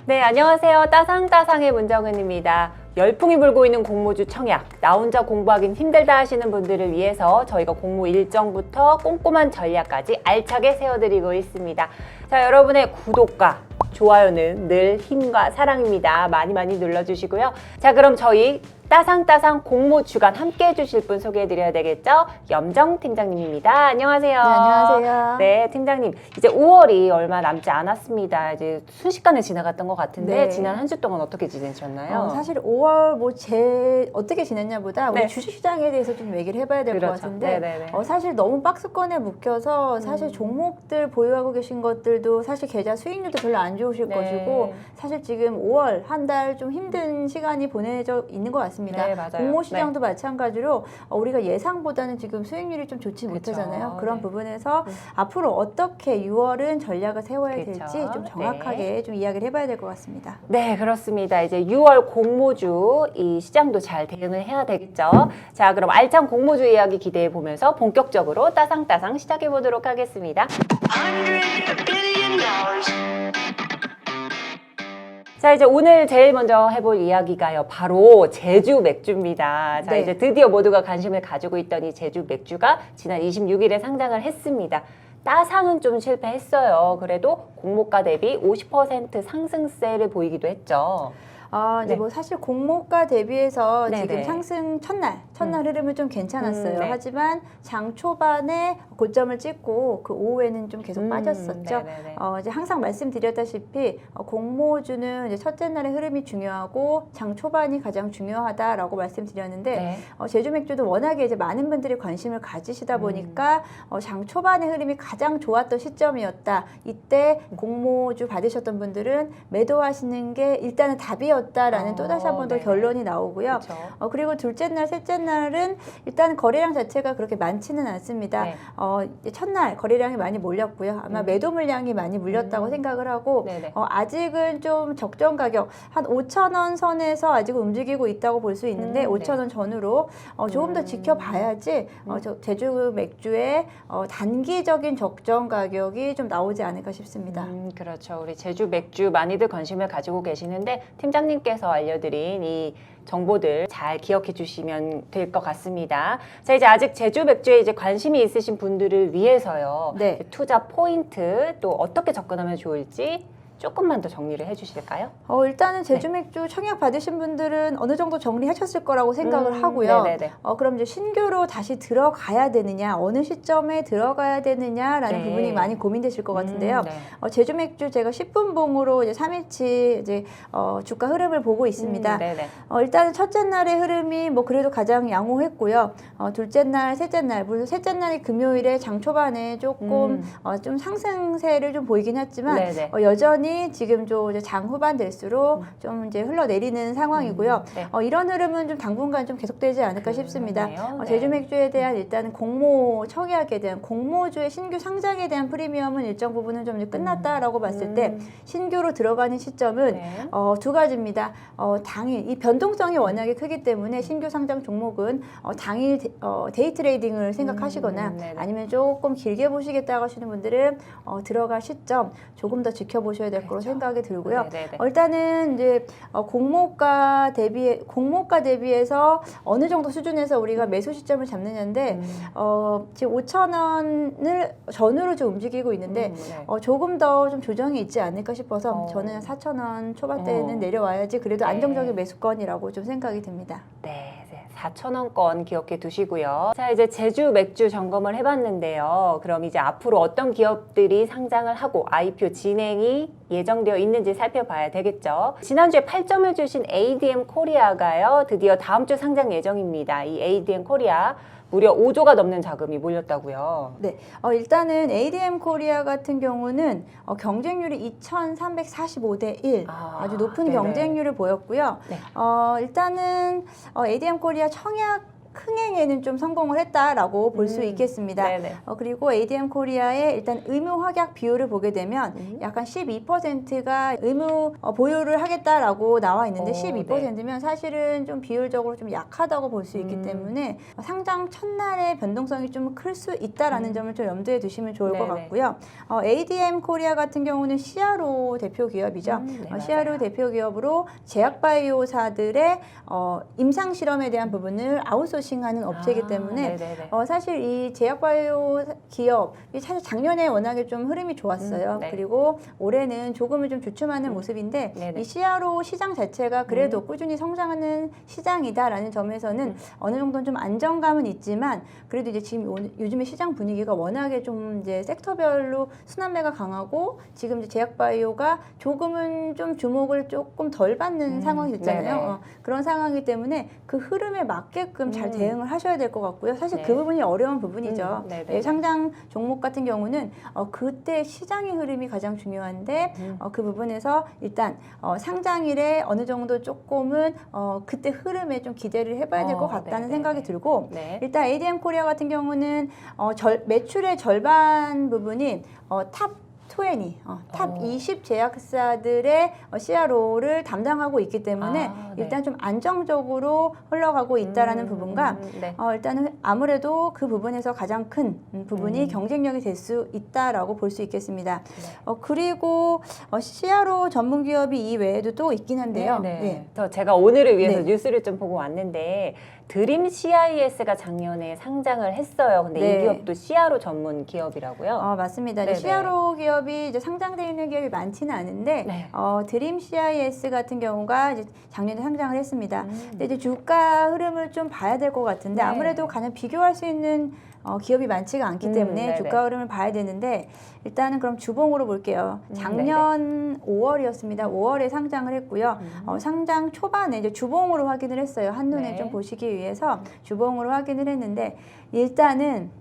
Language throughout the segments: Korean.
네, 안녕하세요. 따상따상의 문정은입니다. 열풍이 불고 있는 공모주 청약, 나 혼자 공부하긴 힘들다 하시는 분들을 위해서 저희가 공모 일정부터 꼼꼼한 전략까지 알차게 세워드리고 있습니다. 자, 여러분의 구독과 좋아요는 늘 힘과 사랑입니다. 많이 많이 눌러주시고요. 자, 그럼 저희 따상따상 공모 주간 함께 해주실 분 소개해드려야 되겠죠? 염정 팀장님입니다. 안녕하세요. 네, 안녕하세요. 네, 팀장님. 이제 5월이 얼마 남지 않았습니다. 이제 순식간에 지나갔던 것 같은데 네. 지난 한 주 동안 어떻게 지내셨나요? 사실 5월 어떻게 지냈냐보다 네. 우리 주식시장에 대해서 좀 얘기를 해봐야 될 것 그렇죠. 같은데 네네네. 사실 너무 박스권에 묶여서 사실 종목들 보유하고 계신 것들도 사실 계좌 수익률도 별로 안 좋으실 네. 것이고 사실 지금 5월 한 달 좀 힘든 시간이 보내져 있는 것 같습니다. 네, 맞아요. 공모시장도 마찬가지로 우리가 예상보다는 지금 수익률이 좀 좋지 그쵸. 못하잖아요. 그런 네. 부분에서 앞으로 어떻게 6월은 전략을 세워야 그쵸. 될지 좀 정확하게 좀 이야기를 해봐야 될 것 같습니다. 네, 그렇습니다. 이제 6월 공모주 이 시장도 잘 대응을 해야 되겠죠. 자, 그럼 알찬 공모주 이야기 기대해 보면서 본격적으로 따상따상 시작해 보도록 하겠습니다. $100 billion. 자, 이제 오늘 제일 먼저 해볼 이야기가요. 바로 제주 맥주입니다. 자, 네. 이제 드디어 모두가 관심을 가지고 있던 이 제주 맥주가 지난 26일에 상장을 했습니다. 따상은 좀 실패했어요. 그래도 공모가 대비 50% 상승세를 보이기도 했죠. 이제 네. 뭐 사실 공모가 대비해서 네네. 지금 상승 첫날 흐름은 좀 괜찮았어요. 네. 하지만 장 초반에 고점을 찍고 그 오후에는 좀 계속 빠졌었죠. 네네네. 이제 항상 말씀드렸다시피 공모주는 이제 첫째 날의 흐름이 중요하고 장 초반이 가장 중요하다라고 말씀드렸는데 네. 제주 맥주도 워낙에 이제 많은 분들이 관심을 가지시다 보니까 장 초반의 흐름이 가장 좋았던 시점이었다. 이때 공모주 받으셨던 분들은 매도하시는 게 일단은 답이었다라는 또다시 한 번 더 네네. 결론이 나오고요. 그쵸. 그리고 둘째 날, 셋째 날은 일단 거래량 자체가 그렇게 많지는 않습니다. 네. 이제 첫날 거래량이 많이 몰렸고요. 아마 매도 물량이 많이 물렸다고 생각을 하고 네네. 아직은 좀 적정 가격 한 5,000원 선에서 아직 움직이고 있다고 볼 수 있는데 5,000원 전후로 조금 더 지켜봐야지 제주 맥주의 단기적인 적정 가격이 좀 나오지 않을까 싶습니다. 그렇죠. 우리 제주 맥주 많이들 관심을 가지고 계시는데 팀장님께서 알려드린 이 정보들 잘 기억해 주시면 될 것 같습니다. 자, 이제 아직 제주 맥주에 이제 관심이 있으신 분들을 위해서요. 네. 투자 포인트 또 어떻게 접근하면 좋을지 조금만 더 정리를 해 주실까요? 일단은 제주 맥주 청약 받으신 분들은 어느 정도 정리하셨을 거라고 생각을 하고요. 네네네. 그럼 이제 신규로 다시 들어가야 되느냐, 어느 시점에 들어가야 되느냐라는 네. 부분이 많이 고민되실 것 같은데요. 네. 제주 맥주 제가 10분 봉으로 이제 3일치 이제 주가 흐름을 보고 있습니다. 네네. 일단은 첫째 날의 흐름이 뭐 그래도 가장 양호했고요. 둘째 날, 셋째 날, 물론 셋째 날이 금요일에 장 초반에 조금 좀 상승세를 좀 보이긴 했지만 네네. 여전히 지금 좀 이제 장 후반 될수록 좀 이제 흘러내리는 상황이고요. 네. 이런 흐름은 좀 당분간 좀 계속되지 않을까 싶습니다. 그러네요. 제주 네. 맥주에 대한 일단은 공모 청약에 대한 공모주의 신규 상장에 대한 프리미엄은 일정 부분은 좀 이제 끝났다라고 봤을 때 신규로 들어가는 시점은 네. 두 가지입니다. 당일 이 변동성이 워낙에 크기 때문에 신규 상장 종목은 당일 데이 트레이딩을 생각하시거나 네네. 아니면 조금 길게 보시겠다고 하시는 분들은 들어갈 시점 조금 더 지켜보셔야 될 거로 생각이 들고요. 네네네. 일단은 이제 공모가 대비해서 어느 정도 수준에서 우리가 매수 시점을 잡느냐인데 지금 5,000원을 전후로 좀 움직이고 있는데 네. 조금 더 좀 조정이 있지 않을까 싶어서 어. 저는 4,000원 초반대에는 내려와야지 그래도 네. 안정적인 매수권이라고 좀 생각이 듭니다. 네, 4,000원권 기억해 두시고요. 자, 이제 제주 맥주 점검을 해봤는데요. 그럼 이제 앞으로 어떤 기업들이 상장을 하고 IPO 진행이 예정되어 있는지 살펴봐야 되겠죠. 지난주에 8점을 주신 ADM 코리아가요. 드디어 다음 주 상장 예정입니다. 이 ADM 코리아 무려 5조가 넘는 자금이 몰렸다고요. 네, 일단은 ADM 코리아 같은 경우는 경쟁률이 2,345대 1, 아주 높은 네네. 경쟁률을 보였고요. 네. 일단은 ADM 코리아 청약 흥행에는 좀 성공을 했다라고 볼 수 있겠습니다. 네네. 그리고 ADM 코리아의 일단 의무 확약 비율을 보게 되면 약간 12%가 의무 보유를 하겠다라고 나와 있는데 12%면 사실은 좀 비율적으로 좀 약하다고 볼 수 있기 때문에 상장 첫날의 변동성이 좀 클 수 있다라는 점을 좀 염두에 두시면 좋을 것 네네. 같고요. ADM 코리아 같은 경우는 CRO 대표 기업이죠. 네, CRO 맞아요. 대표 기업으로 제약바이오사들의 임상 실험에 대한 부분을 아웃소싱하는 업체이기 때문에 네네네. 사실 이 제약바이오 기업이 사실 작년에 워낙에 좀 흐름이 좋았어요. 네. 그리고 올해는 조금은 좀 주춤하는 모습인데 네네. 이 CRO 시장 자체가 그래도 꾸준히 성장하는 시장이다라는 점에서는 어느 정도는 좀 안정감은 있지만 그래도 이제 지금 요즘에 시장 분위기가 워낙에 좀 이제 섹터별로 순환매가 강하고 지금 이제 제약바이오가 조금은 좀 주목을 조금 덜 받는 상황이 됐잖아요. 네네. 그런 상황이기 때문에 그 흐름에 맞게끔 잘 대응을 하셔야 될 것 같고요. 사실 네. 그 부분이 어려운 부분이죠. 네네. 예, 상장 종목 같은 경우는 그때 시장의 흐름이 가장 중요한데 그 부분에서 일단 상장일에 어느 정도 조금은 그때 흐름에 좀 기대를 해봐야 될 것 같다는 네네네. 생각이 들고 네. 일단 ADM 코리아 같은 경우는 매출의 절반 부분이 탑 20, 탑 20 제약사들의 CRO를 담당하고 있기 때문에 네. 일단 좀 안정적으로 흘러가고 있다라는 부분과 네. 일단은 아무래도 그 부분에서 가장 큰 부분이 경쟁력이 될 수 있다라고 볼 수 있겠습니다. 그리고 CRO 전문 기업이 이 외에도 또 있긴 한데요. 네. 제가 오늘을 위해서 네. 뉴스를 좀 보고 왔는데 드림 CIS가 작년에 상장을 했어요. 근데 네. 이 기업도 CRO 전문 기업이라고요? 맞습니다. 네네. CRO 기업이 이제 상장되어 있는 기업이 많지는 않은데 네. 드림 CIS 같은 경우가 이제 작년에 상장을 했습니다. 근데 이제 주가 흐름을 좀 봐야 될 것 같은데 네. 아무래도 가장 비교할 수 있는 기업이 많지가 않기 때문에 네네. 주가 흐름을 봐야 되는데 일단은 그럼 주봉으로 볼게요. 작년 5월이었습니다. 5월에 상장을 했고요. 상장 초반에 이제 주봉으로 확인을 했어요. 한눈에 네. 좀 보시기 위해서 주봉으로 확인을 했는데 일단은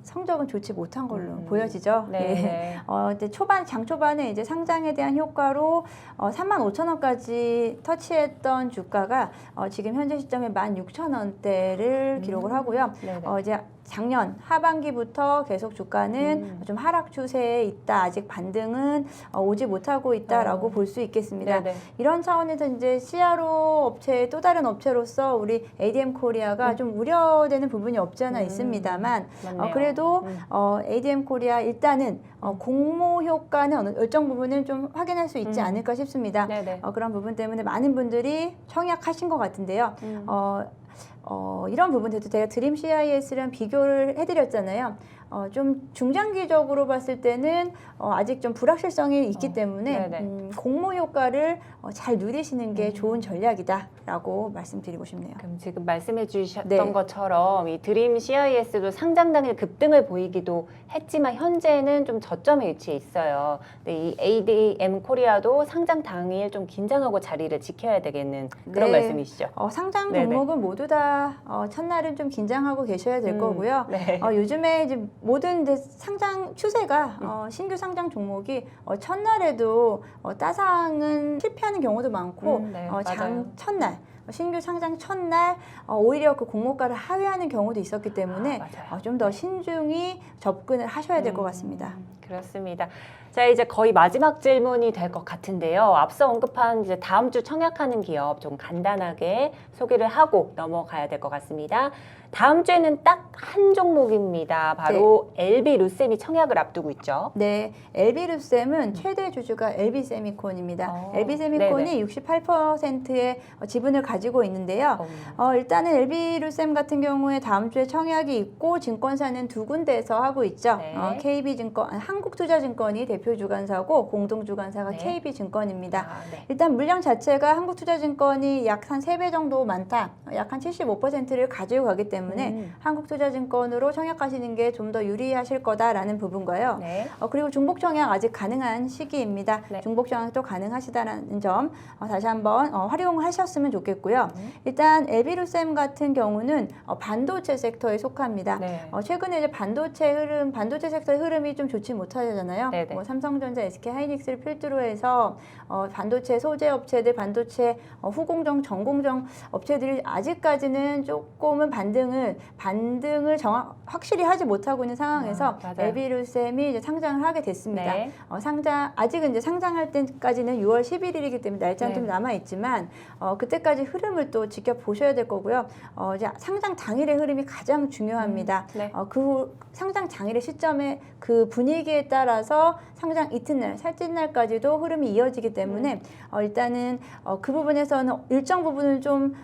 성적은 좋지 못한 걸로 보여지죠. 네. 이제 장 초반에 이제 상장에 대한 효과로 35,000원까지 터치했던 주가가 지금 현재 시점에 16,000원대를 기록을 하고요. 네네. 이제 작년 하반기부터 계속 주가는 좀 하락 추세에 있다. 아직 반등은 오지 못하고 있다라고 볼 수 있겠습니다. 네네. 이런 차원에서 이제 CRO 업체의 또 다른 업체로서 우리 ADM 코리아가 좀 우려되는 부분이 없지 않아 있습니다만 맞네요. 그래도 ADM 코리아 일단은 공모 효과는 어느 일정 부분은 좀 확인할 수 있지 않을까 싶습니다. 네네. 그런 부분 때문에 많은 분들이 청약하신 것 같은데요. 이런 부분들도 제가 드림 CIS랑 비교를 해드렸잖아요. 좀 중장기적으로 봤을 때는 아직 좀 불확실성이 있기 때문에 공모 효과를 잘 누리시는 게 좋은 전략이다라고 말씀드리고 싶네요. 그럼 지금 말씀해 주셨던 네. 것처럼 이 드림 CIS도 상장 당일 급등을 보이기도 했지만 현재는 좀 저점에 위치해 있어요. 근데 이 ADM 코리아도 상장 당일 좀 긴장하고 자리를 지켜야 되겠는 그런 네. 말씀이시죠? 상장 네네. 종목은 모두 다 첫날은 좀 긴장하고 계셔야 될 거고요. 네. 요즘에 이제 모든 이제 상장 추세가 신규 상장 종목이 첫날에도 따상은 실패하는 경우도 많고 네, 첫날 신규 상장 첫날 오히려 그 공모가를 하회하는 경우도 있었기 때문에 맞아요. 좀 더 신중히 접근을 하셔야 될 것 같습니다. 그렇습니다. 자, 이제 거의 마지막 질문이 될 것 같은데요. 앞서 언급한 이제 다음 주 청약하는 기업 좀 간단하게 소개를 하고 넘어가야 될 것 같습니다. 다음 주에는 딱 한 종목입니다. 바로 LB루셈이 청약을 앞두고 있죠. 네, LB루셈은 최대 주주가 LB세미콘입니다. LB세미콘이 네네. 68%의 지분을 가지고 있는데요. 일단은 LB루셈 같은 경우에 다음 주에 청약이 있고 증권사는 두 군데에서 하고 있죠. 네. KB증권, 한국투자증권이 대표 주관사고 공동 주관사가 네. KB증권입니다. 네. 일단 물량 자체가 한국투자증권이 약 한 3배 정도 많다. 약 한 75%를 가지고 가기 때문에 한국투자증권으로 청약하시는 게 좀 더 유리하실 거다라는 부분과요. 네. 그리고 중복 청약 아직 가능한 시기입니다. 네. 중복 청약도 가능하시다는 점 다시 한번 활용하셨으면 좋겠고요. 일단 LB루셈 같은 경우는 반도체 섹터에 속합니다. 네. 최근에 이제 반도체 섹터의 흐름이 좀 좋지 못하잖아요. 네네. 삼성전자, SK하이닉스를 필두로 해서 반도체 소재 업체들, 반도체 후공정, 전공정 업체들이 아직까지는 조금은 반등을 확실히 하지 못하고 있는 상황에서 맞아요. 에비루셈이 이제 상장을 하게 됐습니다. 네. 아직은 이제 상장할 때까지는 6월 11일이기 때문에 날짜는 네. 좀 남아 있지만 그때까지 흐름을 또 지켜보셔야 될 거고요. 이제 상장 당일의 흐름이 가장 중요합니다. 네. 그 후 상장 당일의 시점에 그 분위기에 따라서 상장 이튿날, 살찐날까지도 흐름이 이어지기 때문에 일단은 그 부분에서는 일정 부분은 좀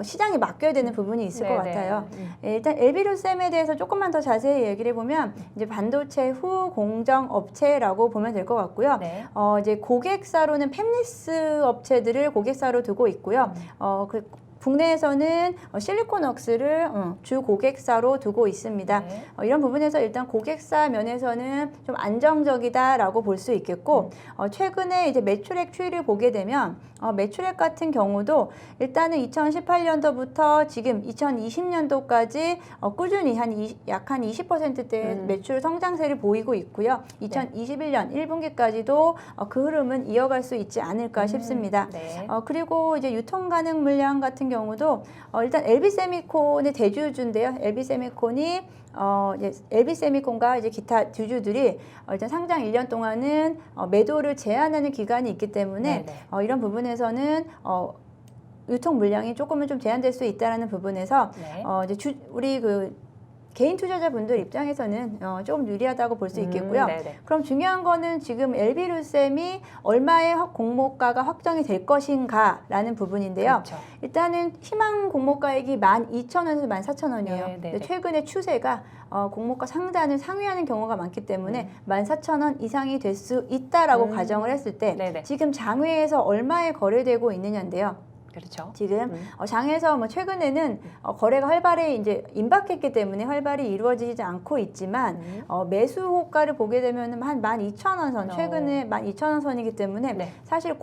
시장에 맡겨야 되는 부분이 있을 것 네, 같아요. 네. 일단 엘비루셈에 대해서 조금만 더 자세히 얘기를 해보면 이제 반도체 후 공정 업체라고 보면 될 것 같고요. 네. 이제 고객사로는 팹리스 업체들을 고객사로 두고 있고요. 국내에서는 실리콘웍스를 주 고객사로 두고 있습니다. 네. 이런 부분에서 일단 고객사 면에서는 좀 안정적이다라고 볼 수 있겠고 최근에 이제 매출액 추이를 보게 되면 매출액 같은 경우도 일단은 2018년도부터 지금 2020년도까지 꾸준히 약 한 20%대 매출 성장세를 보이고 있고요. 2021년 1분기까지도 그 흐름은 이어갈 수 있지 않을까 싶습니다. 네. 그리고 이제 유통 가능 물량 같은 경우도 일단 LB세미콘의 대주주인데요. LB세미콘이 이제 LB세미콘과 이제 기타 주주들이 일단 상장 1년 동안은 매도를 제한하는 기간이 있기 때문에 이런 부분에서는 유통 물량이 조금은 좀 제한될 수 있다라는 부분에서 네. 이제 우리 개인 투자자분들 입장에서는 조금 유리하다고 볼 수 있겠고요. 네네. 그럼 중요한 거는 지금 엘비루셈이 얼마의 공모가가 확정이 될 것인가라는 부분인데요. 그렇죠. 일단은 희망 공모가액이 12,000원에서 14,000원이에요. 네, 네, 근데 네. 최근에 추세가 공모가 상단을 상회하는 경우가 많기 때문에 14,000원 이상이 될 수 있다라고 가정을 했을 때 네네. 지금 장외에서 얼마에 거래되고 있느냐인데요. 그렇죠. 지금 장에서 최근에는 거래가 활발히 이제 임박했기 때문에 활발히 이루어지지 않고 있지만 매수 호가를 보게 되면 한 12,000원 선, 최근에 12,000원 선이기 때문에 네. 사실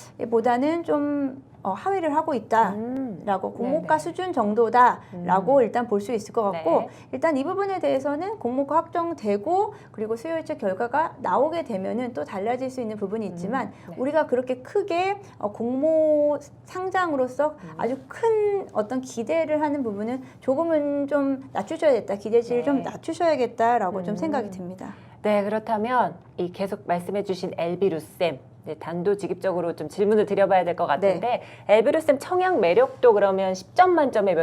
공모가보다는 좀 하회를 하고 있다라고 공모가 네네. 수준 정도다라고 일단 볼 수 있을 것 같고 네. 일단 이 부분에 대해서는 공모가 확정되고 그리고 수요일책 결과가 나오게 되면은 또 달라질 수 있는 부분이 있지만 네. 우리가 그렇게 크게 공모 상장으로서 아주 큰 어떤 기대를 하는 부분은 조금은 좀 낮추셔야겠다. 기대치를 네. 좀 낮추셔야겠다라고 좀 생각이 듭니다. 네, 그렇다면 이 계속 말씀해주신 엘비루셈 단도직입적으로 좀 질문을 드려봐야 될 것 같은데 엘비루셈 청약 매력도 그러면 10점 만점에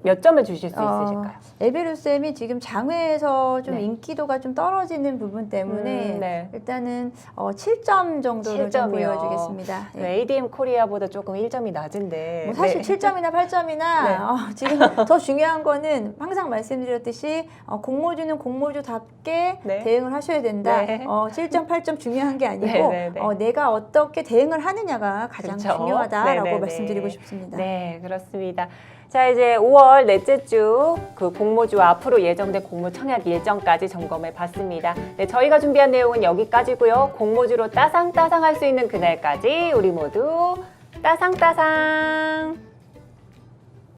몇 점을 주실 수 있으실까요? 엘비루셈이 지금 장외에서 좀 네. 인기도가 좀 떨어지는 부분 때문에 네. 일단은 7점 정도를 좀 7점이요. 보여주겠습니다. 네. ADM 코리아보다 조금 1점이 낮은데 뭐 사실 네. 7점이나 8점이나 지금 더 중요한 거는 항상 말씀드렸듯이 공모주는 공모주답게 네. 대응을 하셔야 된다. 네. 7점, 8점 중요한 게 아니고 네, 네, 네. 내가 어떻게 대응을 하느냐가 가장 그렇죠. 중요하다라고 네, 네, 말씀드리고 네. 싶습니다. 네, 그렇습니다. 자, 이제 5월 넷째 주 그 공모주와 앞으로 예정된 공모 청약 일정까지 점검해 봤습니다. 네, 저희가 준비한 내용은 여기까지고요. 공모주로 따상따상할 수 있는 그날까지 우리 모두 따상따상!